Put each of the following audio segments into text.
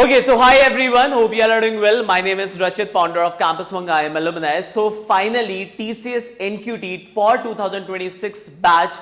Okay, so hi everyone. Hope you are doing well. My name is Rachit, founder of Campus Mangai Alumni. So finally, TCS NQT for 2026 batch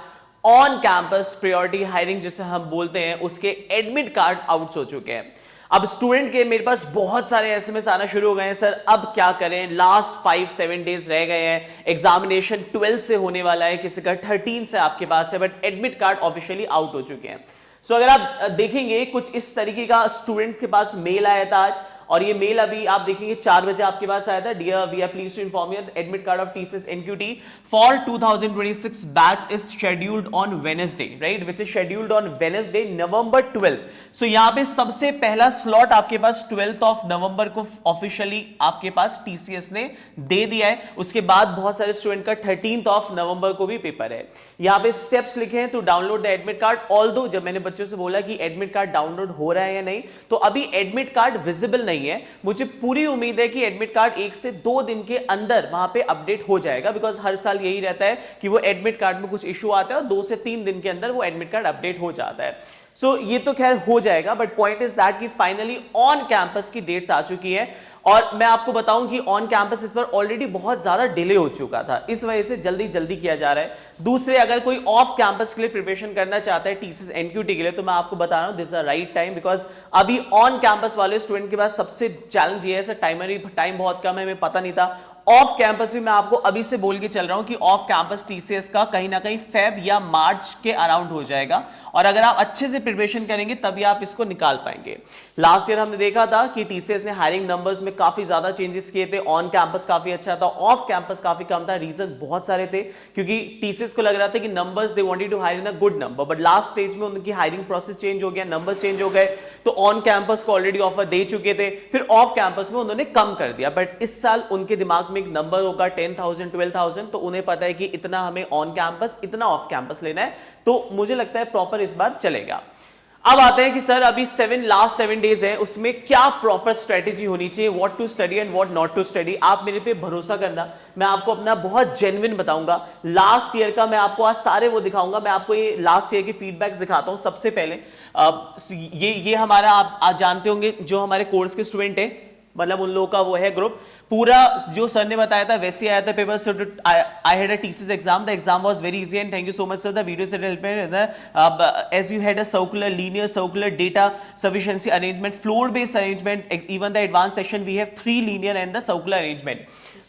on campus priority hiring जिसे हम बोलते हैं उसके admit card out हो चुके हैं. अब student के मेरे पास बहुत सारे एसएमएस आना शुरू हो गए हैं. सर अब क्या करें, लास्ट 5-7 डेज रह गए हैं, एग्जामिनेशन 12 से होने वाला है, किसी का 13 से आपके पास है, but admit card officially out हो चुके हैं. सो अगर आप देखेंगे कुछ इस तरीके का स्टूडेंट के पास मेल आया था आज, और ये मेल अभी आप देखेंगे 4 बजे आपके पास आया था. Dear, we are pleased to inform you admit card of TCS NQT for 2026 batch is scheduled on Wednesday, right, which is scheduled on Wednesday November 12. So यहाँ पे सबसे पहला स्लॉट आपके पास 12th ऑफ नवंबर को ऑफिशियली आपके पास TCS ने दे दिया है. उसके बाद बहुत सारे स्टूडेंट का 13th ऑफ नवंबर को भी पेपर है. यहाँ पे स्टेप्स लिखे हैं to download the admit card. Although जब मैंने बच्चों से बोला कि एडमिट कार्ड डाउनलोड हो रहा है या नहीं, तो अभी एडमिट कार्ड विजिबल नहीं है. मुझे पूरी उम्मीद है कि एडमिट कार्ड 1 से 2 दिन के अंदर वहां पे अपडेट हो जाएगा, बिकॉज हर साल यही रहता है कि वो एडमिट कार्ड में कुछ इशू आता है और 2 से 3 दिन के अंदर वो एडमिट कार्ड अपडेट हो जाता है. सो ये तो खैर हो जाएगा, बट पॉइंट इज दैट कि फाइनली ऑन कैंपस की डेट्स आ चुकी है. और मैं आपको बताऊं कि ऑन कैंपस इस पर ऑलरेडी बहुत ज्यादा डिले हो चुका था, इस वजह से जल्दी जल्दी किया जा रहा है. दूसरे, अगर कोई ऑफ कैंपस के लिए प्रिपरेशन करना चाहता है टीसीएस एनक्यूटी के लिए, तो मैं आपको बता रहा हूं this is the right time, because अभी ऑन कैंपस वाले स्टूडेंट के पास सबसे चैलेंज ये है सर टाइम बहुत कम है, हमें पता नहीं था. ऑफ कैंपस भी मैं आपको अभी से बोल के चल रहा हूं कि ऑफ कैंपस टीसीएस का कहीं ना कहीं फेब या मार्च के अराउंड हो जाएगा, और अगर आप अच्छे से प्रिपरेशन करेंगे तभी आप इसको निकाल पाएंगे. लास्ट ईयर हमने देखा था कि टीसीएस ने हायरिंग नंबर्स में काफी ज्यादा चेंजेस किए थे. ऑन कैंपस काफी अच्छा था, ऑफ कैंपस काफी कम था. रीजन बहुत सारे थे, क्योंकि टीसीएस को लग रहा था कि numbers they wanted to hire in a good number, but last stage में उनकी हायरिंग प्रोसेस चेंज हो गया, नंबर्स चेंज हो गए, तो ऑन कैंपस को ऑलरेडी ऑफर दे चुके थे, फिर ऑफ कैंपस में उन्होंने कम कर दिया. बट इस साल उनके दिमाग में एक नंबर होगा 10,000 12,000, तो उन्हें पता है कि इतना हमें ऑन कैंपस, इतना ऑफ कैंपस लेना है, तो मुझे लगता है प्रॉपर इस बार चलेगा. अब आते हैं कि सर अभी लास्ट 7 डेज है, उसमें क्या प्रॉपर स्ट्रेटेजी होनी चाहिए, what to study and what not to study. आप मेरे पे भरोसा करना, मैं आपको अपना बहुत जेन्युइन बताऊंगा. लास्ट ईयर का मैं आपको आज सारे वो दिखाऊंगा. मैं आपको ये लास्ट ईयर के फीडबैक्स दिखाता हूं. सबसे पहले ये हमारा आप जानते होंगे जो हमारे कोर्स के स्टूडेंट है, मतलब उन लोगों का वो है ग्रुप, पूरा जो सर ने बताया था वैसे आया था paper. So I had a TCS exam, the exam was very easy and thank you so much sir, the video set help me as you had a circular linear circular data sufficiency arrangement, floor based arrangement, even the advance section we have 3 linear and the circular arrangement.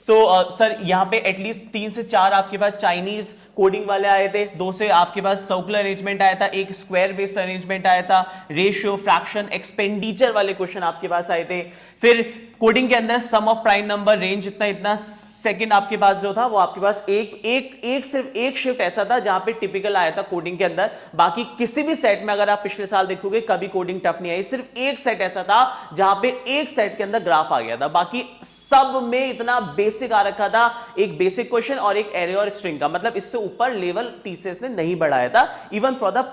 तो sir यहाँ पे at least 3 से 4 आपके पास Chinese coding वाले आए थे, 2 से आपके पास सर्कुलर अरेंजमेंट आया था, एक स्क्वायर बेस्ड अरेंजमेंट आया था, रेशियो, फ्रैक्शन, एक्सपेंडिचर वाले क्वेश्चन आपके पास आए थे. फिर कोडिंग के अंदर सम ऑफ प्राइम नंबर, रेंज इतना इतना. सेकंड आपके पास जो था वो आपके पास सिर्फ एक शिफ्ट ऐसा था जहां पे टिपिकल आया था कोडिंग के अंदर. बाकी किसी भी सेट में अगर आप पिछले साल देखोगे कभी कोडिंग टफ नहीं आई. सिर्फ एक सेट ऐसा था जहां पे एक सेट के अंदर ग्राफ आ गया था, बाकी सब में इतना बेसिक आ रखा था, एक बेसिक क्वेश्चन और एक एरे और स्ट्रिंग का. मतलब इससे ऊपर लेवल टीसीएस ने नहीं बढ़ाया था, even for the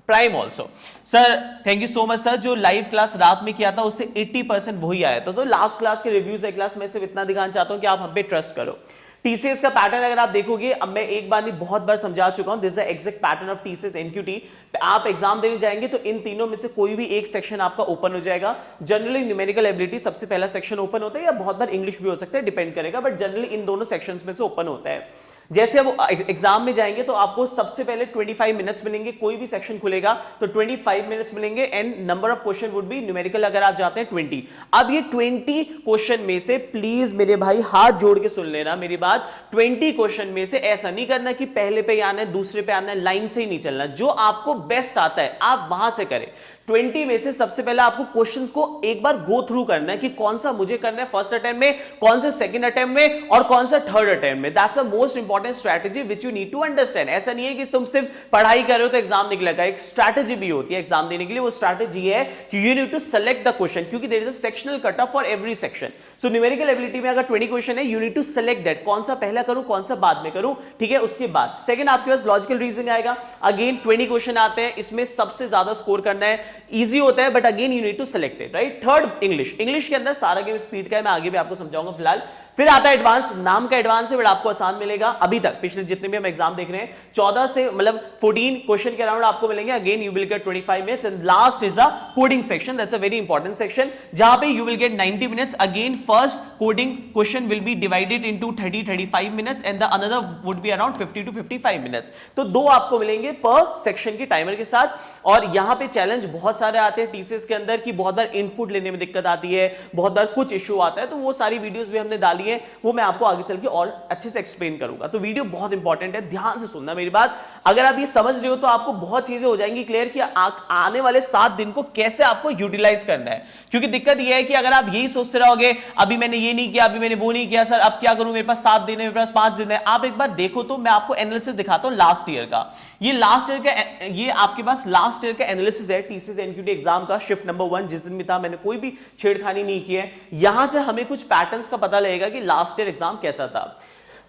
prime also. Sir thank you so much sir, जो लाइव क्लास रात में किया था उससे 80% वही आया था. तो लास्ट क्लास के रिव्यूज है क्लास में सिर्फ इतना दिखाना चाहता हूं कि आप हम पे ट्रस्ट करो. टीसीएस का पैटर्न अगर आप देखोगे, अब मैं एक बार नहीं बहुत बार समझा चुका हूं, this is the exact pattern of TCS NQT. आप एग्जाम देने जाएंगे तो इन तीनों में से कोई भी एक सेक्शन आपका ओपन हो जाएगा. जनरली न्यूमेरिकल एबिलिटी सबसे पहला सेक्शन ओपन होता है, या बहुत बार इंग्लिश भी हो सकता है, डिपेंड करेगा, बट जनरली इन दोनों सेक्शंस में से ओपन होता है. जैसे अब एग्जाम में जाएंगे तो आपको सबसे पहले 25 मिनट्स मिलेंगे, कोई भी सेक्शन खुलेगा तो 25 मिनट्स मिलेंगे, and number of question would be numerical अगर आप जाते हैं 20. अब ये 20 क्वेश्चन में से प्लीज मेरे भाई हाथ जोड़ के सुन लेना मेरी बात, 20 क्वेश्चन में से ऐसा नहीं करना कि पहले पे आना है दूसरे पे आना है, लाइन से ही नहीं चलना. जो आपको बेस्ट आता है आप वहां से करें. 20 में से सबसे पहले आपको क्वेश्चंस को एक बार गो थ्रू करना है कि कौन सा मुझे करना है फर्स्ट अटेम्प्ट में, कौन सा सेकंड अटेम्प्ट में, और कौन सा थर्ड अटेम्प्ट में. That's the most important strategy which you need to understand. ऐसा नहीं है कि तुम सिर्फ पढ़ाई कर रहे हो तो एग्जाम निकलेगा, एक स्ट्रैटेजी भी होती है एग्जाम देने के लिए. वो स्ट्रैटेजी है कि you need to select the question, क्योंकि there is a sectional cut off for every section. So numerical ability में अगर 20 क्वेश्चन है, you need to select that, कौन सा पहला करूं कौन सा बाद में करूं, ठीक है. उसके बाद सेकंड आपके पास लॉजिकल रीजनिंग आएगा. अगेन 20 क्वेश्चन आते हैं, इसमें सबसे ज्यादा स्कोर करना है, इजी होता है, but again you need to select it, right. Third English के अंदर सारा गेम स्पीड का है, मैं आगे भी आपको समझाऊंगा. फिलहाल फिर आता है एडवांस, नाम का एडवांस है बट आपको आसान मिलेगा। अभी तक पिछले जितने भी हम एग्जाम देख रहे हैं 14 से मतलब 14 क्वेश्चन के अराउंड आपको मिलेंगे। Again you will get 25 minutes and last is a coding section, that's a very important section जहां पे you will gate 90 minutes. Again first coding question will be divided into 30-35 minutes and the another would be around 50 to 55 minutes. तो दो आपको मिलेंगे पर section के timer के साथ। और यहां पे चैलेंज बहुत सारे आते हैं टीसीएस के अंदर कि बहुत बार इनपुट लेने में दिक्कत आती है, बहुत बार कुछ इश्यू आता है, तो वो सारी वीडियोस भी हमने डाली है, वो मैं आपको आगे चल के और अच्छे से एक्सप्लेन करूंगा। तो वीडियो बहुत इंपॉर्टेंट है, ध्यान से सुनना मेरी बात। अगर आप ये समझ रहे हो तो आपको बहुत चीजें हो जाएंगी क्लियर कि आने वाले 7 दिन को कैसे आपको यूटिलाइज करना है। क्योंकि दिक्कत यह है कि अगर आप यही सोचते रहोगे अभी मैंने ये नहीं किया, अभी मैंने वो नहीं किया, सर अब क्या करूं, मेरे पास 7 दिन है, मेरे पास 5 दिन है। आप एक बार देखो तो मैं आपको एनालिसिस दिखाता हूं लास्ट ईयर का। ये लास्ट ईयर का, ये आपके पास लास्ट ईयर का एनालिसिस है टीसीएस एनक्यूटी एग्जाम का, शिफ्ट नंबर 1 जिस दिन भी था, मैंने कोई भी छेड़खानी नहीं की है। यहां से हमें कुछ पैटर्न्स का पता लगेगा कि लास्ट ईयर एग्जाम कैसा था।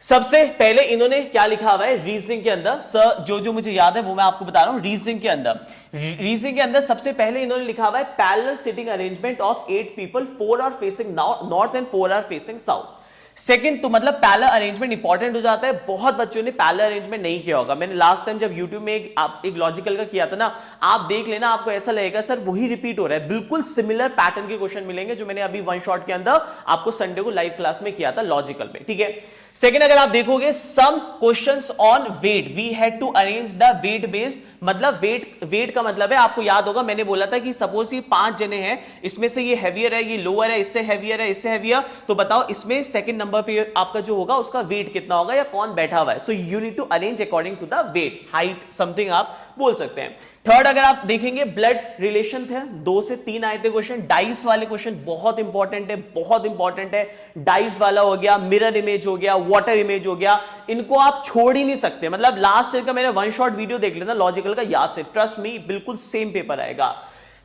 सबसे पहले इन्होंने क्या लिखा हुआ है रीजनिंग के अंदर, सर जो मुझे याद है वो मैं आपको बता रहा हूं। रीजनिंग के अंदर सबसे पहले इन्होंने लिखा हुआ है parallel sitting arrangement of 8 people, 4 are facing north and 4 are facing south. Second तो मतलब पैरेलल अरेंजमेंट इंपॉर्टेंट हो जाता है। बहुत बच्चों ने पैरेलल अरेंजमेंट नहीं किया होगा। मैंने लास्ट टाइम जब YouTube में एक लॉजिकल का किया था ना, आप देख लेना, आपको ऐसा लगेगा सर वही रिपीट हो रहा है। बिल्कुल सिमिलर पैटर्न के क्वेश्चन मिलेंगे जो मैंने अभी वन शॉट के अंदर आपको संडे को लाइव क्लास में किया था लॉजिकल में, ठीक है। सेकंड अगर आप देखोगे some questions on weight, we had to arrange the weight based, मतलब वेट का मतलब है, आपको याद होगा मैंने बोला था कि सपोज ये 5 जने हैं, इसमें से ये हैवियर है, ये लोअर है, इससे हैवियर है, इससे हैवियर, तो बताओ इसमें सेकंड नंबर पे आपका जो होगा उसका वेट कितना होगा या कौन बैठा हुआ है। So you need to arrange according to the weight, height, something आप बोल सकते हैं। थर्ड अगर आप देखेंगे ब्लड रिलेशन थे, 2 से 3 आए थे क्वेश्चन। डाइस वाले क्वेश्चन बहुत इंपॉर्टेंट है, बहुत इंपॉर्टेंट है। डाइस वाला हो गया, मिरर इमेज हो गया, वाटर इमेज हो गया, इनको आप छोड़ ही नहीं सकते। मतलब लास्ट ईयर का मैंने वन शॉट वीडियो देख लेना लॉजिकल का, याद से, ट्रस्ट मी बिल्कुल सेम पेपर आएगा।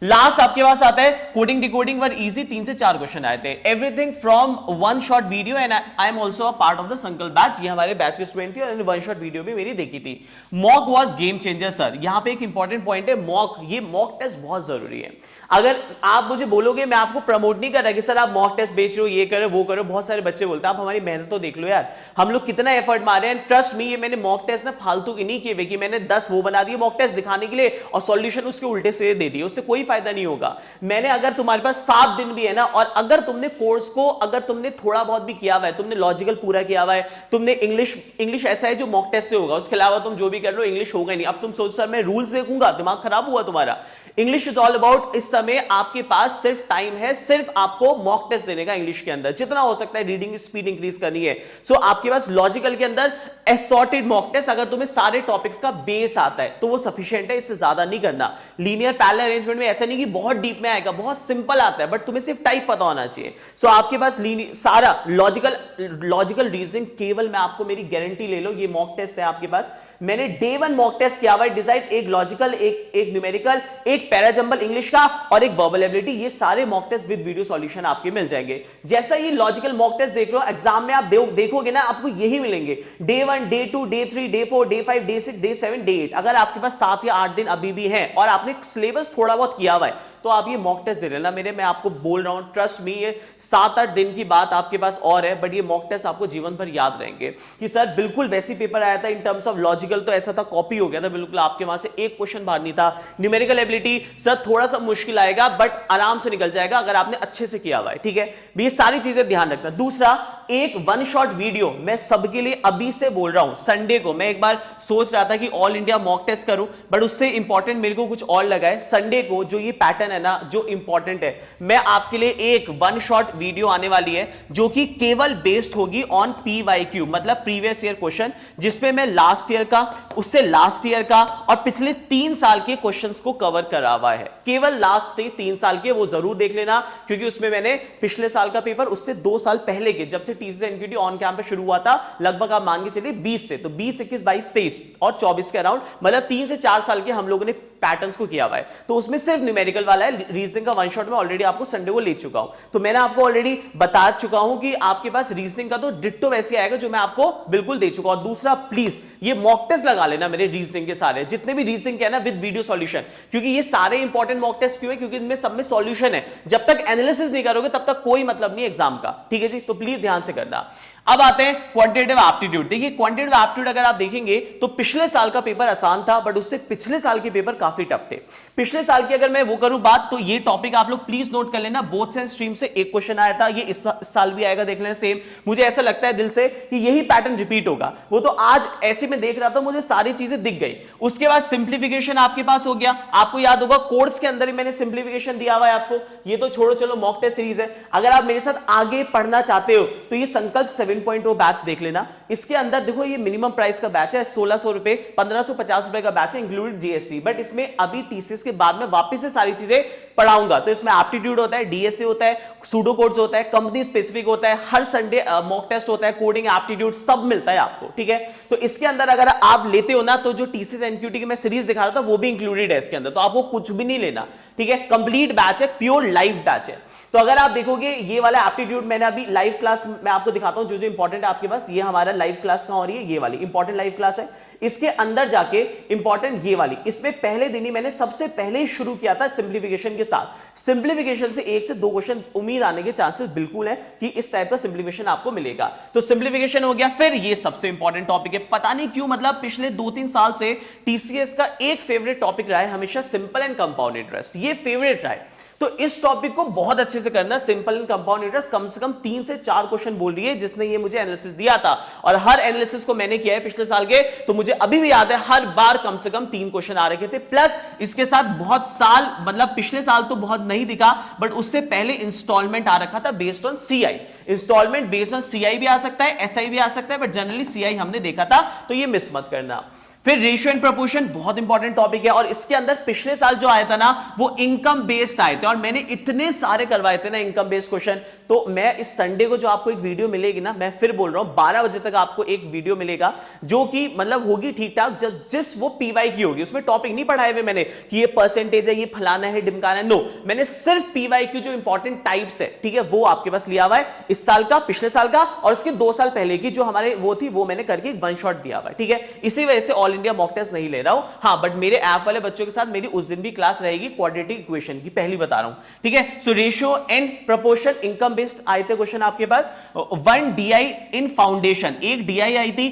लास्ट आपके पास आता है कोडिंग डिकोडिंग वर इजी, 3 से 4 क्वेश्चन आए थे। Everything from one shot video and I am also a part of the संकल्प बैच, ये हमारे बैच के स्टूडेंट थी और वन शॉट वीडियो भी मेरी देखी थी। Mock was game changer sir, यहां पे एक इंपॉर्टेंट पॉइंट है मॉक, ये मॉक टेस्ट बहुत जरूरी है। अगर आप मुझे बोलोगे, मैं आपको प्रमोट नहीं कर रहा कि सर आप मॉक टेस्ट बेच रहे हो, ये करो वो करो, बहुत सारे बच्चे बोलते हैं, आप हमारी मेहनत तो देख लो यार, हम लोग कितना एफर्ट मारे हैं। ट्रस्ट मी, ये मैंने मॉक टेस्ट ना फालतू की नहीं किए कि मैंने 10 वो बना दिए मॉक टेस्ट दिखाने के लिए और सॉल्यूशन उसके उल्टे से दे दिए, उससे कोई फायदा नहीं होगा। मैंने, अगर तुम्हारे पास 7 दिन भी है ना, और अगर तुमने कोर्स को, अगर तुमने थोड़ा बहुत भी किया हुआ है, तुमने लॉजिकल पूरा किया हुआ है, तुमने इंग्लिश ऐसा है जो मॉक टेस्ट से होगा, उसके अलावा तुम जो भी कर रहे हो इंग्लिश होगा नहीं। अब तुम सोच सर मैं रूल्स देखूंगा, दिमाग खराब हुआ तुम्हारा। इंग्लिश इज ऑल अबाउट, इस समय आपके पास सिर्फ टाइम है, सिर्फ आपको मॉक टेस्ट देने का इंग्लिश के अंदर, जितना हो सकता है रीडिंग स्पीड इंक्रीज करनी है। सो आपके पास लॉजिकल के अंदर असॉर्टेड मॉक टेस्ट, अगर तुम्हें सारे टॉपिक्स का बेस आता है तो वो सफिशिएंट है, इससे ज्यादा नहीं करना। लीनियर पैरेलल अरेंजमेंट में ऐसा नहीं कि बहुत डीप में आएगा, बहुत सिंपल आता है, बट तुम्हें सिर्फ टाइप पता होना चाहिए। सो आपके पास सारा लॉजिकल रीजनिंग, केवल मैं आपको, मेरी गारंटी ले लो, ये मॉक टेस्ट है आपके पास। मैंने डे 1 मॉक टेस्ट किया हुआ है डिजाइन, एक लॉजिकल, एक न्यूमेरिकल, एक पैराजंबल इंग्लिश का और एक वर्बल एबिलिटी। ये सारे mock test with video solution आपके मिल जाएंगे। जैसा ये लॉजिकल मॉक टेस्ट देख लो, एग्जाम में आप देखोगे ना, आपको यही मिलेंगे। Day 1, day 2, day 3, day 4, day 5, day 6, day 7, day 8। अगर आपके पास 7 या 8 दिन अभी भी हैं और आपने सिलेबस थोड़ा बहुत किया हुआ है तो आप ये मॉक टेस्ट दे लेना मेरे, मैं आपको बोल रहा हूं, ट्रस्ट मी, ये 7-8 दिन की बात आपके पास और है, बट ये मॉक टेस्ट आपको जीवन भर याद रहेंगे कि सर बिल्कुल वैसी पेपर आया था। इन टर्म्स ऑफ लॉजिकल तो ऐसा था, कॉपी हो गया था बिल्कुल, आपके वहां से एक क्वेश्चन बाहर नहीं था। न्यूमेरिकल एबिलिटी सर थोड़ा सा मुश्किल आएगा, बट आराम से निकल जाएगा अगर आपने अच्छे से किया हुआ है, ठीक है। ये सारी चीजें ध्यान रखना। दूसरा, एक वन शॉट वीडियो मैं सबके लिए अभी से बोल रहा हूं। संडे को मैं एक बार सोच रहा था कि ऑल इंडिया मॉक टेस्ट करूं, बट उससे इंपॉर्टेंट मेरे को कुछ और लगा है। संडे को जो ये पैटर्न है ना, जो इंपॉर्टेंट है, मैं आपके लिए एक वन शॉट वीडियो आने वाली है जो कि केवल बेस्ड होगी ऑन PYQ, मतलब प्रीवियस ईयर क्वेश्चन, जिसमें मैं लास्ट ईयर का, उससे लास्ट ईयर का और पिछले 3 साल के क्वेश्चंस को कवर करा हुआ है। केवल लास्ट 3 साल के, वो जरूर देख लेना, क्योंकि उसमें मैंने पिछले साल का पेपर, उससे 2 साल पहले के, जब से टीसीएस एनक्यूटी ऑन कैंपस शुरू हुआ था, लगभग आप मान के चलिए 20 से, तो 20, 21, 22, 23 और 24 के अराउंड, मतलब 3 से 4 साल के हम लोगों ने पैटर्न्स को किया हुआ है, तो उसमें सिर्फ न्यूमेरिकल वाला है। रीजनिंग का वन शॉट में ऑलरेडी आपको संडे को ले चुका हूं, तो मैंने आपको ऑलरेडी बता चुका हूं कि आपके पास रीजनिंग का तो डिट्टो वैसे आएगा जो मैं आपको बिल्कुल दे चुका हूं। दूसरा, प्लीज ये मॉक टेस्ट लगा लेना मेरे रीजनिंग के सारे जितने भी रीजनिंग के है ना विद वीडियो सॉल्यूशन, क्योंकि ये सारे इंपॉर्टेंट मॉक टेस्ट क्यों है, क्योंकि इनमें सब में सॉल्यूशन है। जब तक एनालिसिस नहीं करोगे तब तक कोई मतलब नहीं एग्जाम का, ठीक है जी। तो प्लीज ध्यान से करना। अब आते हैं क्वांटिटेटिव एप्टीट्यूड। देखिए क्वांटिटेटिव एप्टीट्यूड अगर आप देखेंगे तो पिछले साल का पेपर आसान था, बट उससे पिछले साल के पेपर काफी टफ थे। पिछले साल की अगर मैं वो करूं बात, तो ये टॉपिक आप लोग प्लीज नोट कर लेना, बोथ साइड स्ट्रीम से एक क्वेश्चन आया था, ये इस साल भी आएगा, देख लेना सेम। मुझे ऐसा लगता है दिल से कि यही पैटर्न रिपीट होगा। वो तो आज ऐसे में देख रहा था, मुझे सारी चीजें दिख गई। उसके बाद सिंप्लीफिकेशन आपके पास हो गया, आपको याद होगा कोर्स के अंदर ही मैंने सिंप्लीफिकेशन दिया हुआ है आपको। ये तो छोड़ो, चलो मॉक टेस्ट सीरीज है। अगर आप मेरे साथ आगे पढ़ना चाहते हो तो ये संकल्प 7.0 बैच देख लेना। इसके अंदर देखो ये मिनिमम प्राइस का बैच है, 1600 रुपए, 1550 रुपए का बैच है इंक्लूडेड जीएसटी। बट इसमें अभी टीसीएस के बाद में वापस से सारी चीजें पढ़ाऊंगा। तो इसमें एप्टीट्यूड होता है, डीएसए होता है, सूडो कोड्स होता है, कंपनी स्पेसिफिक होता है, हर संडे मॉक टेस्ट होता है, कोडिंग एप्टीट्यूड सब मिलता है आपको, ठीक है। तो इसके अंदर अगर आप लेते हो ना, तो जो टीसीएस एनक्यूटी की मैं सीरीज दिखा रहा था वो भी इंक्लूडेड है इसके अंदर, तो आपको कुछ भी नहीं लेना, ठीक है। कंप्लीट बैच है, प्योर लाइव बैच है। तो अगर आप देखोगे ये वाला एप्टीट्यूड मैंने अभी लाइव क्लास मैं आपको दिखाता हूं, जो जो इंपॉर्टेंट है आपके पास। ये हमारा लाइव क्लास कहां हो रही है, ये वाली इंपॉर्टेंट लाइव क्लास है। इसके अंदर जाके इंपॉर्टेंट ये वाली, इसमें पहले दिन ही मैंने सबसे पहले ही शुरू किया था सिंप्लीफिकेशन के साथ। सिंप्लीफिकेशन से 1 से 2 क्वेश्चन उम्मीद आने के चांसेस बिल्कुल है कि इस टाइप का सिंप्लीफिकेशन आपको मिलेगा। तो सिंप्लीफिकेशन हो गया। फिर ये सबसे इंपॉर्टेंट टॉपिक है, पता नहीं क्यों मतलब पिछले 2-3 साल से टीसीएस का एक फेवरेट टॉपिक रहा है हमेशा, सिंपल एंड कंपाउंड इंटरेस्ट। ये फेवरेट रहा है, तो इस टॉपिक को बहुत अच्छे से करना। सिंपल एंड कंपाउंड इंटरेस्ट कम से कम 3 से 4 क्वेश्चन बोल रही है, जिसने ये मुझे एनालिसिस दिया था, और हर एनालिसिस को मैंने किया है पिछले साल के, तो मुझे अभी भी याद है हर बार कम से कम 3 क्वेश्चन आ रखे थे। प्लस इसके साथ बहुत साल, मतलब पिछले साल तो बहुत नहीं दिखा, बट उससे पहले इंस्टॉलमेंट आ रखा था based on CI. Installment based on CI भी आ सकता है, एसआई भी आ सकता है, बट जनरली सीआई हमने देखा था, तो ये मिस मत करना। फिर रेशियो एंड प्रोपोर्शन बहुत इंपॉर्टेंट टॉपिक है, और इसके अंदर पिछले साल जो आया था ना वो इनकम बेस्ड आए थे, और मैंने इतने सारे करवाए थे ना इनकम बेस्ड क्वेश्चन। तो मैं इस संडे को जो आपको एक वीडियो मिलेगी ना, मैं फिर बोल रहा हूं 12 बजे तक आपको एक वीडियो मिलेगा, जो कि मतलब होगी ठीक ठाक, जिस वो पीवाई की होगी। उसमें टॉपिक नहीं पढ़ाए हुए मैंने कि ये परसेंटेज है, ये फलाना है, ढिमकाना है, नो। मैंने सिर्फ पीवाई की जो इंपॉर्टेंट टाइप्स है, ठीक है, वो आपके पास लिया हुआ है, इस साल का, पिछले साल का, और उसके 2 साल पहले की जो हमारे वो थी, वो मैंने करके वन शॉट दिया हुआ है, ठीक है। इसी वजह से ऑल इंडिया मॉक टेस्ट नहीं ले रहा हूं। हां, बट मेरे ऐप वाले बच्चों के साथ मेरी उस दिन भी क्लास रहेगी क्वाड्रेटिक इक्वेशन की, पहली बता रहा हूं, ठीक है। So ratio and proportion income based आए थे क्वेश्चन आपके पास। 1 डीआई इन फाउंडेशन, एक डीआई आई थी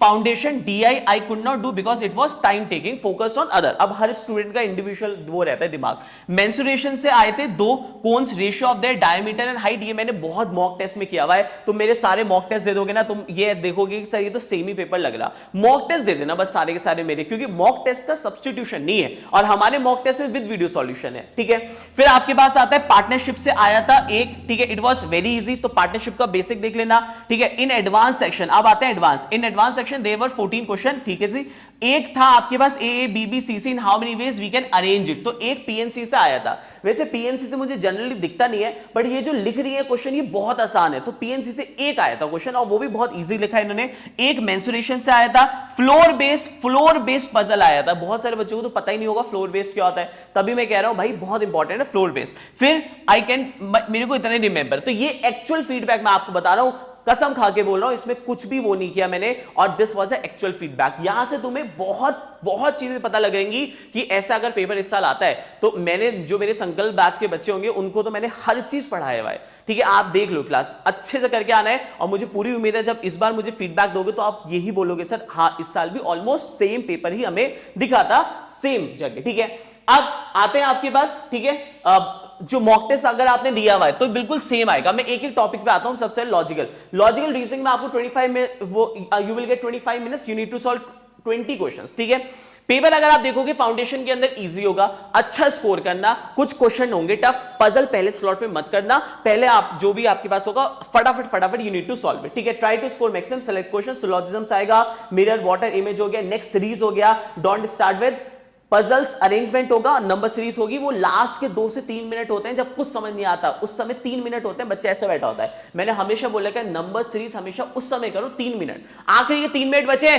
foundation, DI I could not do because it was time taking, focused on other. अब हर स्टूडेंट का इंडिविजुअल वो रहता है दिमाग। मेंसुरेशन से आए थे 2 cones, ratio of their diameter and height. ये मैंने बहुत मॉक टेस्ट में किया हुआ है, तो मेरे सारे मॉक टेस्ट दे दोगे ना, तुम ये देखोगे कि सर ये तो सेम ही पेपर लग रहा। मॉक टेस्ट दे देना बस सारे के सारे मेरे, क्योंकि मॉक टेस्ट का सब्स्टिट्यूशन नहीं है, और हमारे मॉक टेस्ट में विद वीडियो सॉल्यूशन है, ठीक है। फिर आपके पास आता है पार्टनरशिप से आया था एक, ठीक है, इट वाज वेरी इजी, तो पार्टनरशिप का बेसिक देख लेना, ठीक है। इन एडवांस सेक्शन, अब आते हैं advance. In advance section there are 14 question, ठीक है जी। एक था आपके पास A B B C C in how many ways we can arrange it, तो एक पीएनसी से आया था। वैसे पीएनसी से मुझे जनरली दिखता नहीं है, बट ये जो लिख रही है क्वेश्चन ये बहुत आसान है, तो पीएनसी से एक आया था क्वेश्चन, और वो भी बहुत इजी लिखा है इन्होंने। एक मेंसुरेशन से आया था। फ्लोर बेस्ड पजल आया था। बहुत सारे बच्चों को तो पता ही नहीं होगा फ्लोर बेस्ड क्या होता है, तभी मैं कह रहा हूं भाई बहुत इंपॉर्टेंट है फ्लोर बेस्ड। फिर आई कैन, मेरे को इतना रिमेंबर, तो ये एक्चुअल फीडबैक मैं आपको बता रहा हूं, कसम खा के बोल रहा हूं, इसमें कुछ भी वो नहीं किया मैंने, और दिस वाज एक्चुअल फीडबैक। यहां से तुम्हें बहुत चीजें पता लगेंगी कि ऐसा अगर पेपर इस साल आता है, तो मैंने जो मेरे संकल्प बैच के बच्चे होंगे उनको तो मैंने हर चीज पढ़ाया हुआ है, ठीक है। आप देख लो, क्लास अच्छे से करके आना है, और मुझे पूरी उम्मीद है जब इस बार मुझे फीडबैक दोगे तो आप यही बोलोगे सर हाँ इस साल भी ऑलमोस्ट सेम पेपर ही हमें दिखा था, सेम जगह, ठीक है। अब आते हैं आपके पास, ठीक है, जो मॉक टेस्ट अगर आपने दिया हुआ है तो बिल्कुल सेम आएगा। मैं एक एक टॉपिक पे आता हूं। सबसे लॉजिकल रीजनिंग में आपको 25 मिनट, वो you will get 25 minutes, you need to solve 20 questions, ठीक है। पेपर अगर आप देखोगे फाउंडेशन के अंदर इजी होगा, अच्छा स्कोर करना, कुछ क्वेश्चन होंगे टफ, पजल पहले स्लॉट में मत करना, पहले आप जो भी आपके पास होगा फटाफट you need to solve it, ठीक है। Try to score maximum, select question, syllogisms आएगा, मिरर वाटर इमेज हो गया, नेक्स्ट सीरीज हो गया, don't start with puzzles, arrangement होगा, नंबर सीरीज होगी। वो लास्ट के 2 से 3 मिनट होते हैं जब कुछ समझ नहीं आता, उस समय 3 मिनट होते हैं, बच्चा ऐसा बैठा होता है। मैंने हमेशा बोला कि नंबर सीरीज हमेशा उस समय करो 3 मिनट, आखिरी के 3 मिनट बचे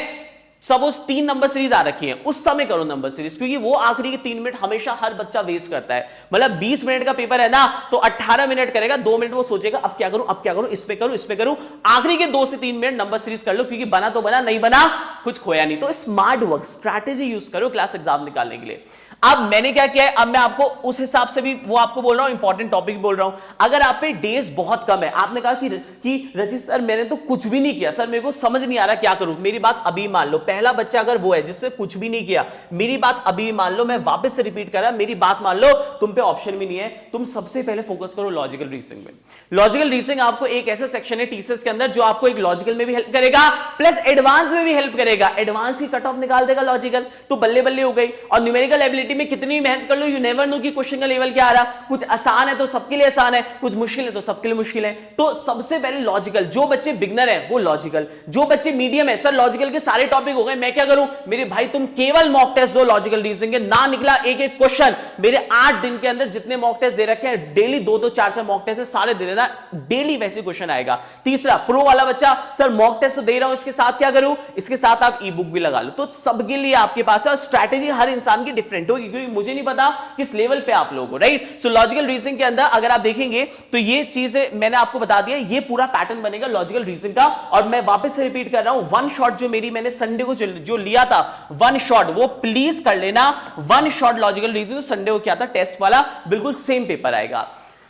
सपोज 3 नंबर सीरीज आ रखी है, उस समय करो नंबर सीरीज, क्योंकि वो आखिरी के 3 मिनट हमेशा हर बच्चा वेस्ट करता है। मतलब 20 मिनट का पेपर है ना, तो 18 मिनट करेगा, 2 मिनट वो सोचेगा अब क्या करूं, अब क्या करूं, इस पे करूं, इस पे करूं। आखिरी के 2 से 3 मिनट नंबर सीरीज कर लो, क्योंकि बना तो बना, नहीं बना कुछ खोया नहीं। तो स्मार्ट वर्क स्ट्रैटेजी यूज करो क्लास एग्जाम निकालने के लिए। अब मैंने क्या किया है, अब मैं आपको उस हिसाब से भी वो आपको बोल रहा हूं, इंपॉर्टेंट टॉपिक बोल रहा हूं। अगर आप पे डेज बहुत कम है, आपने कहा कि रचित सर मैंने तो कुछ भी नहीं किया, सर मेरे को समझ नहीं आ रहा क्या करूं, मेरी बात अभी मान लो, पहला बच्चा अगर वो है जिसने कुछ भी नहीं किया, मेरी बात अभी मान लो, मैं वापस से रिपीट कर रहा, मेरी बात मान लो, तुम पे ऑप्शन भी नहीं है, तुम सबसे पहले फोकस करो लॉजिकल रीजनिंग में। लॉजिकल रीजनिंग आपको एक ऐसा सेक्शन है टीसीएस के अंदर जो आपको एक लॉजिकल में भी हेल्प करेगा, प्लस एडवांस में भी हेल्प करेगा। एडवांस की कट ऑफ निकाल देगा लॉजिकल, तो बल्ले बल्ले हो गई। और न्यूमेरिकल एबिलिटी में कितनी मेहनत कर लो, यू नेवर नो कि क्वेश्चन का लेवल क्या आ रहा। कुछ आसान है तो सबके लिए आसान है, कुछ मुश्किल है तो सबके लिए मुश्किल है। तो सबसे पहले लॉजिकल, जो बच्चे बिगनर है वो लॉजिकल, जो बच्चे मीडियम है, सर लॉजिकल के सारे टॉपिक हो गए, मैं क्या करूं, मेरे भाई तुम केवल मॉक टेस्ट दो लॉजिकल रीजनिंग के, ना निकला एक एक क्वेश्चन, मेरे 8 दिन के अंदर जितने मॉक टेस्ट दे रखे हैं, डेली 2-2 4-4 मॉक टेस्ट है, सारे दे देना, डेली वैसे क्वेश्चन आएगा। तीसरा, प्रो वाला बच्चा, सर मॉक टेस्ट तो दे रहा हूं, इसके साथ क्या करूं, इसके साथ आप ई बुक भी लगा लो। तो सबके लिए आपके पास है, स्ट्रैटेजी हर इंसान की डिफरेंट होगी, क्योंकि मुझे नहीं पता किस लेवल पे आप लोग हो, राइट। सो लॉजिकल रीजनिंग के अंदर अगर आप देखेंगे तो ये चीजें मैंने आपको बता दिया, ये पूरा पैटर्न बनेगा लॉजिकल रीजनिंग का। और मैं वापस से रिपीट कर रहा हूं, वन शॉट जो मेरी मैंने संडे को जो लिया था, वन शॉट वो प्लीज कर लेना। One shot logical reasoning Sunday को क्या था, टेस्ट वाला, बिल्कुल सेम पेपर आएगा।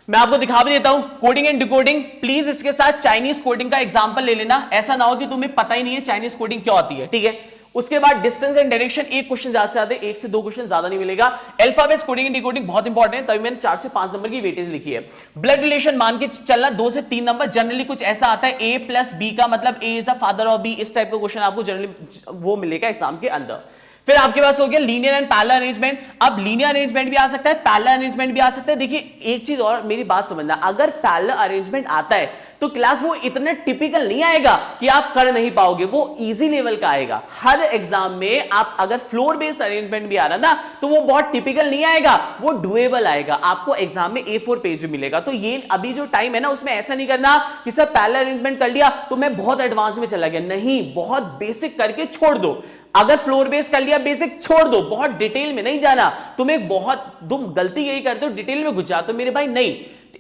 मैं आपको दिखा भी देता हूं, कोडिंग एंड डिकोडिंग, प्लीज इसके साथ चाइनीज कोडिंग का एग्जांपल ले लेना, ऐसा ना हो कि तुम्हें पता ही नहीं है चाइनीज कोडिंग क्या होती है, ठीक है। उसके बाद डिस्टेंस एंड डायरेक्शन, एक क्वेश्चन ज्यादा से ज्यादा, 1 से 2 क्वेश्चन ज्यादा नहीं मिलेगा। अल्फाबेट्स, कोडिंग एंड डिकोडिंग बहुत इंपॉर्टेंट है, तभी मैंने 4 से 5 नंबर की वेटेज लिखी है। ब्लड रिलेशन मान के चलना 2 से 3 नंबर, जनरली कुछ ऐसा आता है A प्लस B का मतलब A is a father of B, इस टाइप का क्वेश्चन आपको जनरली वो मिलेगा एग्जाम के अंदर। फिर आपके पास हो गया लीनियर एंड पैरेलल अरेंजमेंट। अब लीनियर अरेंजमेंट भी आ सकता है, पैरेलल अरेंजमेंट भी आ सकता है। देखिए एक चीज और मेरी बात समझना, अगर पैरेलल अरेंजमेंट आता है तो क्लास वो इतना टिपिकल नहीं आएगा कि आप कर नहीं पाओगे, वो इजी लेवल का आएगा। हर एग्जाम में आप अगर फ्लोर बेस्ड अरेंजमेंट भी आ रहा ना, तो वो बहुत टिपिकल नहीं आएगा, वो डुएबल आएगा, आपको एग्जाम में A4 पेज में मिलेगा। तो ये अभी जो टाइम है ना, उसमें ऐसा नहीं करना कि सर पैरेलल अरेंजमेंट कर लिया तो मैं बहुत एडवांस में चला गया, नहीं, बहुत बेसिक करके छोड़ दो। अगर फ्लोर बेस कर लिया, बेसिक छोड़ दो, बहुत डिटेल में नहीं जाना। तुम गलती यही करते हो, डिटेल में घुस जाते हो मेरे भाई, नहीं।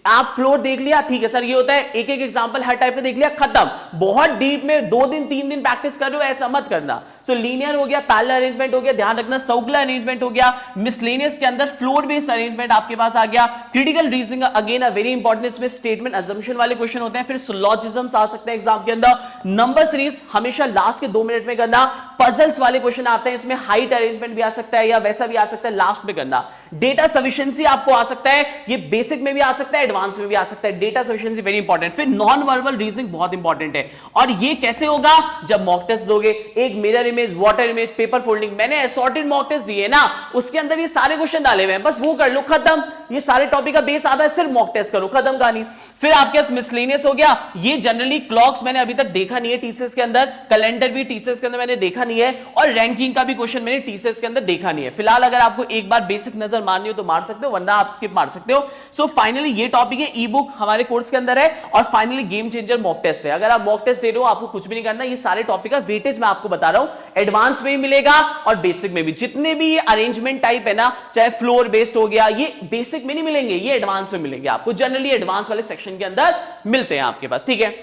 आप फ्लोर देख लिया, ठीक है सर ये होता है, एक एक एग्जांपल हर टाइप का देख लिया, खत्म। बहुत डीप में 2 दिन 3 दिन प्रैक्टिस कर रहे हो, ऐसा मत करना। सो लीनियर हो गया, पैरेलल अरेंजमेंट हो गया, ध्यान रखना, सर्कुलर अरेंजमेंट हो गया, मिसलेनियस के अंदर फ्लोर बेस्ड अरेंजमेंट आपके पास आ गया। Critical reasoning again a very important, इसमें स्टेटमेंट अजम्पशन वाले क्वेश्चन होते हैं। फिर सिलोजिज्म्स आ सकते हैं एग्जाम के अंदर। नंबर सीरीज हमेशा लास्ट के 2 मिनट में करना। पजल्स वाले क्वेश्चन आते हैं, इसमें हाइट अरेंजमेंट भी आ सकता है या वैसा भी आ सकता है, लास्ट में करना। डेटा सफिशिएंसी आपको आ सकता है, ये बेसिक में भी आ सकता है, एडवांस में भी आ सकता है। Data sufficiency very important. फिर नॉन वर्बल रीजनिंग बहुत इंपॉर्टेंट है, और ये कैसे होगा, जब मॉक टेस्ट दोगे। एक mirror image, water image, paper folding, मैंने असॉर्टेड मॉक टेस्ट दिए ना, उसके अंदर ये सारे क्वेश्चन डाले हुए हैं, बस वो कर लो, खत्म। ये सारे टॉपिक का बेस आता है, सिर्फ मॉक टेस्ट करो, खत्म कहानी। फिर आपके पास मिसलेनियस हो गया, ये जनरली क्लॉक्स मैंने अभी तक देखा नहीं है टीसीएस के अंदर, कैलेंडर भी टीसीएस के अंदर मैंने देखा नहीं है, और रैंकिंग का भी क्वेश्चन मैंने टीसीएस के अंदर देखा नहीं है। फिलहाल अगर आपको एक बार बेसिक नजर मारनी हो तो मार सकते हो, वरना आप स्किप मार सकते हो। सो फाइनली ये टॉपिक है, ई बुक हमारे कोर्स के अंदर है, और finally game changer mock test है। अगर आप मॉक टेस्ट दे रहे हो, आपको कुछ भी नहीं करना, ये सारे टॉपिक का वेटेज मैं आपको बता रहा हूं, एडवांस में भी मिलेगा और बेसिक में भी। जितने भी ये अरेंजमेंट टाइप है ना, चाहे फ्लोर बेस्ड हो गया, ये बेसिक में नहीं मिलेंगे, ये एडवांस में मिलेंगे आपको, जनरली एडवांस वाले सेक्शन के अंदर मिलते हैं आपके पास, ठीक है।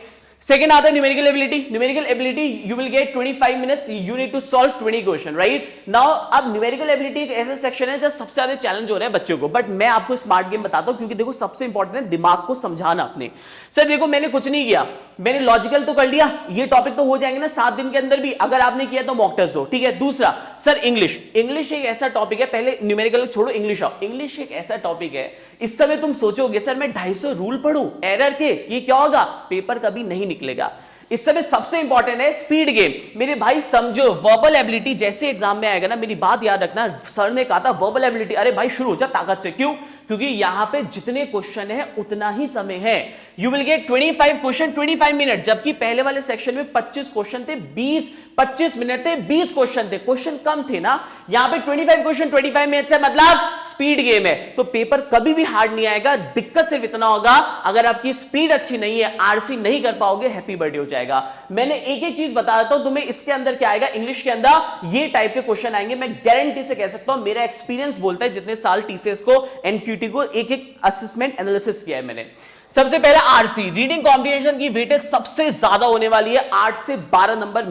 सेकंड आता है numerical ability. Numerical ability you will get 25 minutes, you need to solve 20 question, right. Now अब न्यूमेरिकल एबिलिटी एक ऐसा सेक्शन है जहां सबसे ज्यादा चैलेंज हो रहा है बच्चों को, बट मैं आपको स्मार्ट गेम बताता हूं, क्योंकि देखो सबसे इंपॉर्टेंट है दिमाग को समझाना अपने। सर देखो मैंने कुछ नहीं किया, मैंने लॉजिकल तो कर लिया, ये टॉपिक तो हो जाएंगे ना 7 दिन के अंदर भी, अगर आपने किया तो मॉक टेस्ट दो, ठीक है। दूसरा, सर इंग्लिश, इंग्लिश एक ऐसा टॉपिक है, पहले न्यूमेरिकल छोड़ो, इंग्लिश आओ। इंग्लिश एक ऐसा टॉपिक है, इस समय तुम सोचोगे सर मैं 250 रूल पढ़ूं एरर के, ये क्या होगा, पेपर कभी नहीं निकलेगा। इस समय सबसे इंपॉर्टेंट है स्पीड गेम। मेरे भाई समझो, वर्बल एबिलिटी जैसे एग्जाम में आएगा ना, मेरी बात याद रखना, सर ने कहा था वर्बल एबिलिटी, अरे भाई शुरू हो जा ताकत से। क्यों? क्योंकि यहां पे जितने क्वेश्चन है उतना ही समय है। You will get 25 question 25 minute, जबकि पहले वाले सेक्शन में 25 क्वेश्चन थे, 20 25 मिनट थे, 20 क्वेश्चन थे, क्वेश्चन कम थे ना, यहां पे 25 क्वेश्चन 25 मिनट्स है, मतलब स्पीड गेम है, तो पेपर कभी भी हार्ड नहीं आएगा। दिक्कत सिर्फ इतना होगा, अगर आपकी स्पीड अच्छी नहीं है, आरसी नहीं कर पाओगे, हैप्पी बर्थडे हो जाएगा। मैंने एक एक चीज बता देता हूं तुम्हें, इसके अंदर क्या आएगा, इंग्लिश के अंदर ये टाइप के क्वेश्चन आएंगे, मैं गारंटी से कह सकता हूं, मेरा एक्सपीरियंस बोलता है, जितने साल टीसीएस को एनक्यूटी को एक एक असेसमेंट एनालिसिस किया है मैंने। सबसे पहले आरसी, रीडिंग कॉम्प्रिहेंशन की वेटेज सबसे ज्यादा होने वाली है, 8 से 12 नंबर।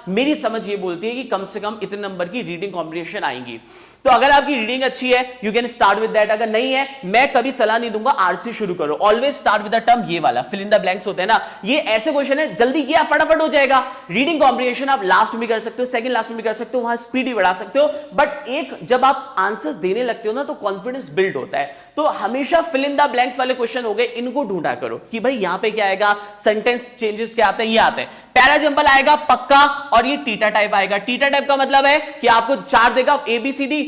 मेरी समझ ये बोलती है कि कम से कम इतने नंबर की रीडिंग कॉम्प्रिहेंशन आएंगी। तो अगर आपकी रीडिंग अच्छी है, you can start with that. अगर नहीं है, मैं कभी सलाह नहीं दूंगा आरसी शुरू करो, always start with the term, ये वाला फिल इन द ब्लैंक्स होते हैं ना, ये ऐसे क्वेश्चन है, जल्दी किया फटाफट हो जाएगा। रीडिंग कॉम्प्रिहेंशन आप लास्ट में भी कर सकते हो, सेकंड लास्ट में भी कर सकते हो, वहां स्पीड भी बढ़ा सकते हो, बट एक जब आप आंसर्स देने लगते हो ना, तो कॉन्फिडेंस बिल्ड होता है। तो हमेशा फिल इन द ब्लैंक्स वाले क्वेश्चन हो गए, इनको ढूंढा करो कि भाई यहां पे क्या आएगा, सेंटेंस चेंजेस क्या आते हैं, ये आते हैं। पैरा जंबल आएगा पक्का, और ये टीटा टाइप आएगा। टीटा टाइप का मतलब है कि आपको 4 देगा, ABCD